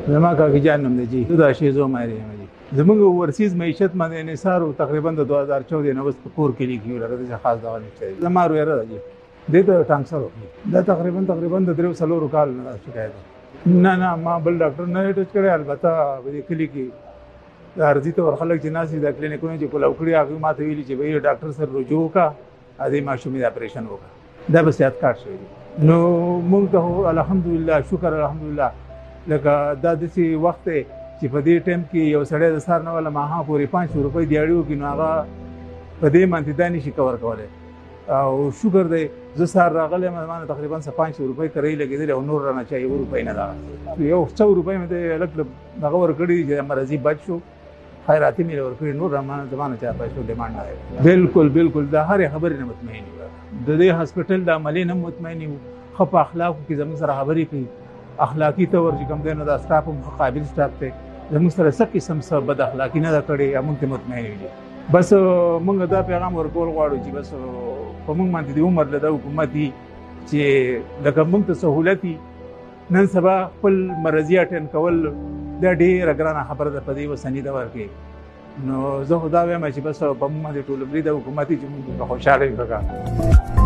زما کاکي جان نوم دی جی دا شی زو مې دی زمونږ ورسیز معیشت باندې انحصار تقریبا د 2014 نه وس په کور کې لیکي ولر خاص دا نه زما رویره دی د ته ټانکسر دا تقریبا د 3 کال نه شکایت نه ما بل ډاکټر نه ټچ کړی البته په کلی کې ارزي ته خلک چې ناسي د کلینیکونو چې کولاو کړی هغه ماته ویلي چې به ډاکټر سره رجوع کا ادي ماشومي اپریشن وکړه دا به صحت کارت شوی نو موږ ته الحمدلله شکر الحمدلله لکه دا داسې وخت چې په دې ټایم کې یو سړی د سار نه ولا ماها پورې 500 روپۍ دیاړو کې نو هغه په دې باندې دا نشي کور کولی او شکر دی زه سار راغلی ما تقریبا 500 روپۍ کرۍ لګېدلې او نور رانه چا 1 روپۍ نه ده یو 100 روپۍ مې د لږ دغه ورکړي چې مرضي بچ شو خیراتي مې ورکړي نور زمانه چا پیسو ډیمانډ نه بالکل دا هرې خبرې نه مطمئن یو د دې هسپټل د عملې نه مطمئن یو ښه په اخلاقو کې زموږ سره خبرې کوي اخلاقی طور چې کوم دی نو دا سټاف هم قابل سټاف دی زموږ سره څه قسم څه بد اخلاقي نه ده کړې موږ ته مطمئن یو بس موږ دا پیغام ورکول غواړو چې بس په موږ باندې د عمر له حکومت چې لکه موږ ته سهولت نن سبا خپل مرضي اټین کول دا ډېره ګرانه خبره ده په دې اوسني دور کې نو زه خو دا وایم چې بس په موږ باندې ټول برید حکومتي چې موږ خوشحاله یو